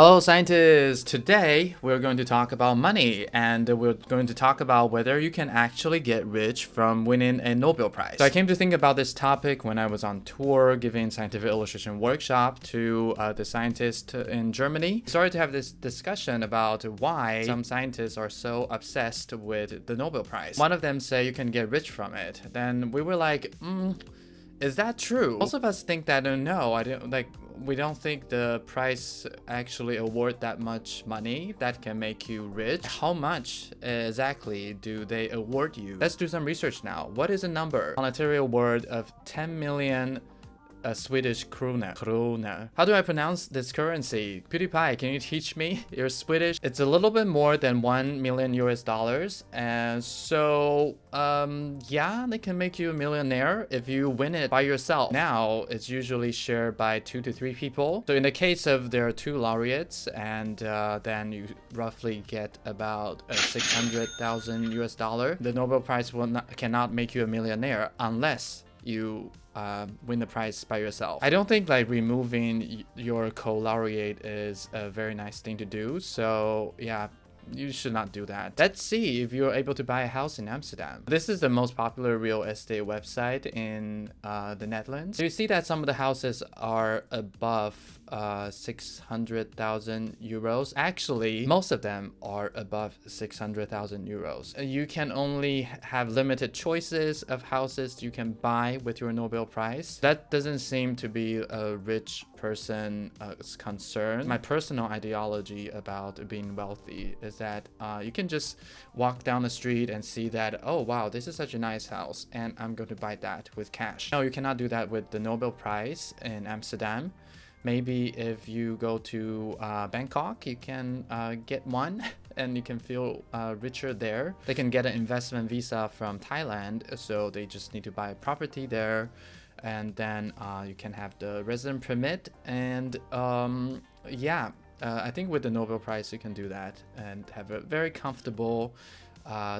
Hello, scientists! Today we're going to talk about money and we're going to talk about whether you can actually get rich from winning a Nobel Prize. So I came to think about this topic when I was on tour giving scientific illustration workshop to the scientists in Germany. We started to have this discussion about why some scientists are so obsessed with the Nobel Prize. One of them said you can get rich from it. Then we were like, is that true? Most of us think that no, we don't think the prize actually award that much money that can make you rich. How much exactly do they award you? Let's do some research now. What is a number? Monetary award of 10 million Swedish krona. How do I pronounce this currency? PewDiePie, can you teach me? You're Swedish. It's a little bit more than 1 million US dollars. And so, yeah, they can make you a millionaire if you win it by yourself. Now, it's usually shared by 2 to 3 people. So in the case of there are 2 laureates, and then you roughly get about 600,000 US dollar. The Nobel Prize cannot make you a millionaire unless you win the prize by yourself. I don't think like removing your co-laureate is a very nice thing to do. So yeah, you should not do that. Let's see if you're able to buy a house in Amsterdam. This is the most popular real estate website in the Netherlands. So you see that some of the houses are above 600,000 euros. Actually, most of them are above 600,000 euros. You can only have limited choices of houses you can buy with your Nobel Prize. That doesn't seem to be a rich person's concern. My personal ideology about being wealthy is that you can just walk down the street and see that, oh wow, this is such a nice house and I'm going to buy that with cash. No, you cannot do that with the Nobel Prize in Amsterdam. Maybe if you go to Bangkok, you can get one and you can feel richer there. They can get an investment visa from Thailand, so they just need to buy a property there. And then you can have the resident permit. And yeah, I think with the Nobel Prize, you can do that and have a very comfortable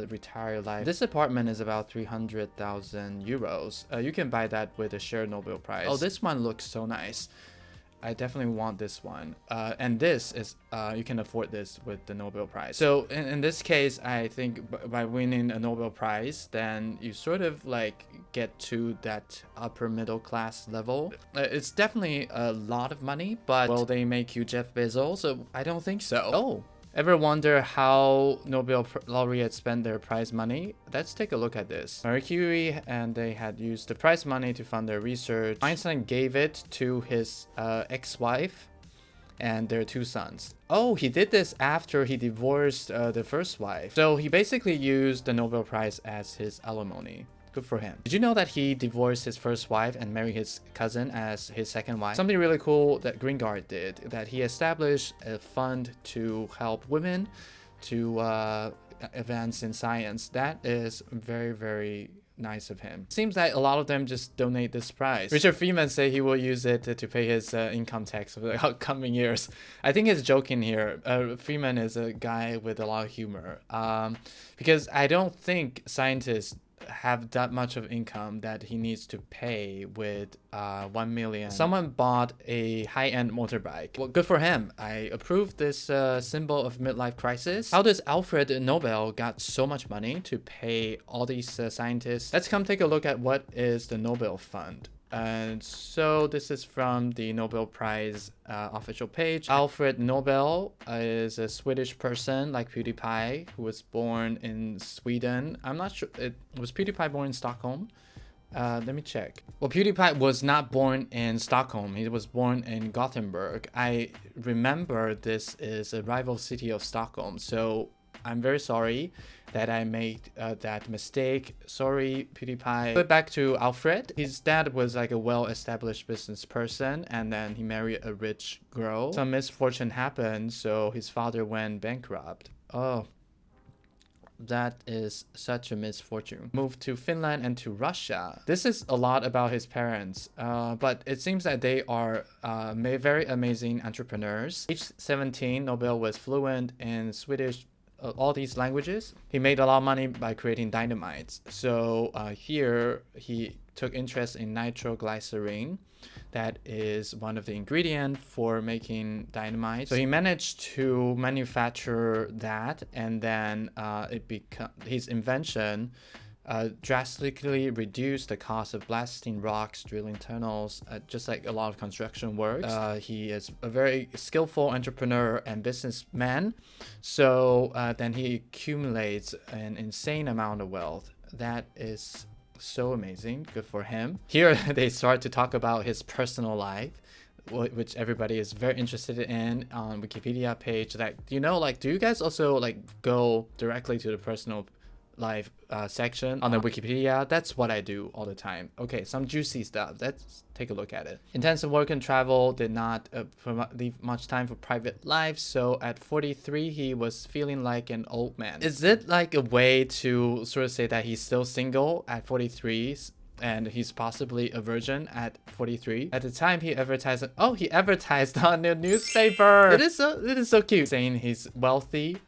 retired life. This apartment is about 300,000 euros. You can buy that with a shared Nobel Prize. Oh, this one looks so nice. I definitely want this one. And this is, you can afford this with the Nobel Prize. So in this case, I think by winning a Nobel Prize, then you sort of like get to that upper middle class level. It's definitely a lot of money, but will they make you Jeff Bezos? I don't think so. Oh. Ever wonder how Nobel laureates spend their prize money? Let's take a look at this. Mercury, and they had used the prize money to fund their research. Einstein gave it to his ex-wife and their 2 sons. Oh, he did this after he divorced the first wife. So he basically used the Nobel Prize as his alimony. Good for him. Did you know that he divorced his first wife and married his cousin as his second wife? Something really cool that Greengard did, that he established a fund to help women to advance in science. That is very, very nice of him. Seems like a lot of them just donate this prize. Richard Freeman said he will use it to pay his income tax for the upcoming years. I think he's joking here. Freeman is a guy with a lot of humor, because I don't think scientists have that much of income that he needs to pay with 1 million. Someone bought a high-end motorbike. Well, good for him. I approve this symbol of midlife crisis. How does Alfred Nobel got so much money to pay all these scientists? Let's come take a look at what is the Nobel Fund. And so this is from the Nobel Prize official page. Alfred Nobel is a Swedish person like PewDiePie who was born in Sweden. I'm not sure. Was PewDiePie born in Stockholm? Let me check. Well, PewDiePie was not born in Stockholm. He was born in Gothenburg. I remember this is a rival city of Stockholm. So I'm very sorry that I made that mistake. Sorry, PewDiePie. But back to Alfred. His dad was like a well-established business person, and then he married a rich girl. Some misfortune happened, so his father went bankrupt. Oh, that is such a misfortune. Moved to Finland and to Russia. This is a lot about his parents, but it seems that they are very amazing entrepreneurs. Age 17, Nobel was fluent in Swedish, all these languages. He made a lot of money by creating dynamites. So here he took interest in nitroglycerin. That is one of the ingredients for making dynamite. So he managed to manufacture that, and then his invention drastically reduced the cost of blasting rocks, drilling tunnels, just like a lot of construction work. He is a very skillful entrepreneur and businessman. So then he accumulates an insane amount of wealth. That is so amazing. Good for him. Here they start to talk about his personal life, which everybody is very interested in on Wikipedia page. Like, do you guys also like go directly to the personal life section on the Wikipedia? That's what I do all the time. Okay, some juicy stuff. Let's take a look at it. Intensive work and travel did not leave much time for private life. So at 43, he was feeling like an old man. Is it like a way to sort of say that he's still single at 43? And he's possibly a virgin at 43. At the time, he advertised on the newspaper. It is so cute, saying he's wealthy,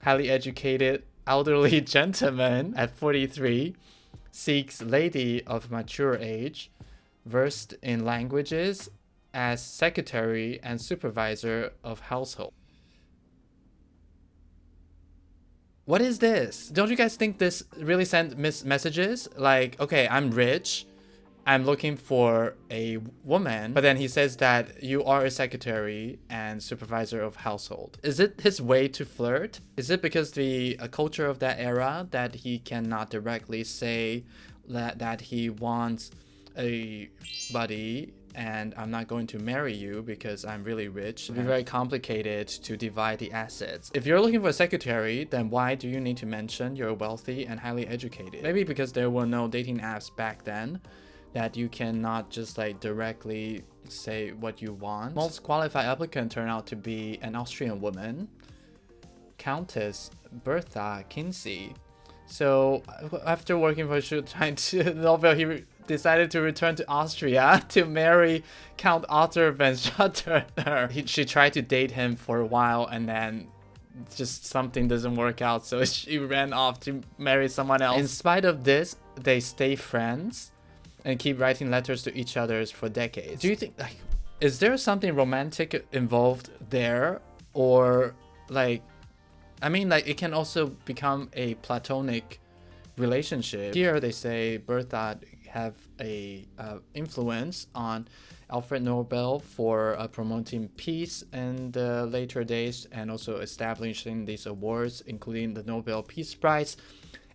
highly educated, elderly gentleman at 43, seeks lady of mature age, versed in languages, as secretary and supervisor of household. What is this? Don't you guys think this really sent messages? Like, okay, I'm rich, I'm looking for a woman, but then he says that you are a secretary and supervisor of household. Is it his way to flirt? Is it because the culture of that era that he cannot directly say that he wants a buddy and I'm not going to marry you because I'm really rich? It'd be very complicated to divide the assets. If you're looking for a secretary, then why do you need to mention you're wealthy and highly educated? Maybe because there were no dating apps back then, that you cannot just like directly say what you want. Most qualified applicant turned out to be an Austrian woman, Countess Bertha Kinsey. So after working for a short time to Nobel, he decided to return to Austria to marry Count Arthur von Schotterner. She tried to date him for a while, and then just something doesn't work out, so she ran off to marry someone else. In spite of this, they stay friends and keep writing letters to each other for decades. Do you think, like, is there something romantic involved there? Or like, I mean, like, it can also become a platonic relationship. Here they say Bertha have a influence on Alfred Nobel for promoting peace in the later days, and also establishing these awards, including the Nobel Peace Prize.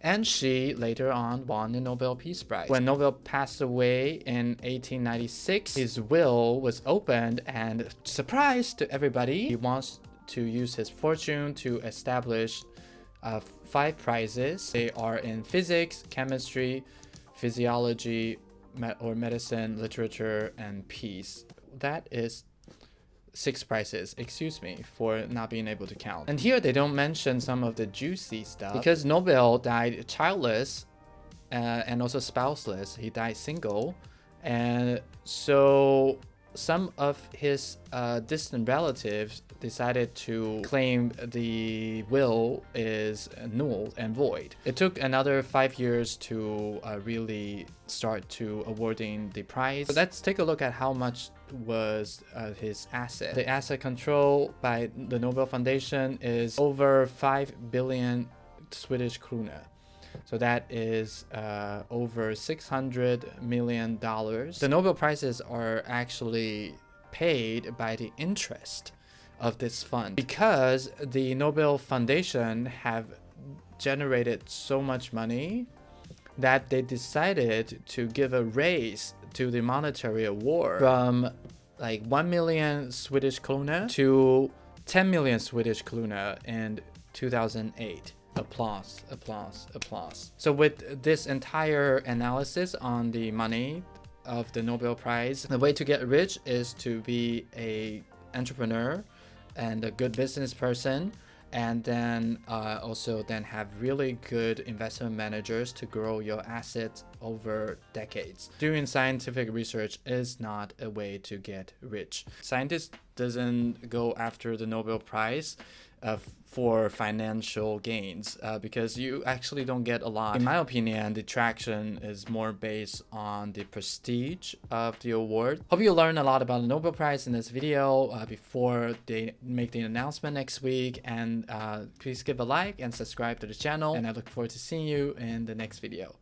And she later on won the Nobel Peace Prize. When Nobel passed away in 1896, his will was opened, and surprise to everybody, he wants to use his fortune to establish 5 prizes. They are in physics, chemistry, physiology, or medicine, literature, and peace. That is 6 prizes, excuse me for not being able to count. And here they don't mention some of the juicy stuff, because Nobel died childless and also spouseless. He died single, and so some of his distant relatives decided to claim the will is null and void. It took another 5 years to really start to awarding the prize. So let's take a look at how much was his asset. The asset control by the Nobel Foundation is over 5 billion Swedish krona. So that is over $600 million. The Nobel Prizes are actually paid by the interest of this fund, because the Nobel Foundation have generated so much money that they decided to give a raise to the monetary award from like 1 million Swedish krona to 10 million Swedish krona in 2008. Applause, applause, applause. So with this entire analysis on the money of the Nobel Prize, the way to get rich is to be a entrepreneur and a good business person, and then also then have really good investment managers to grow your assets over decades. Doing scientific research is not a way to get rich. Scientists doesn't go after the Nobel Prize for financial gains, because you actually don't get a lot. In my opinion, the traction is more based on the prestige of the award. Hope you learned a lot about the Nobel Prize in this video before they make the announcement next week. And please give a like and subscribe to the channel. And I look forward to seeing you in the next video.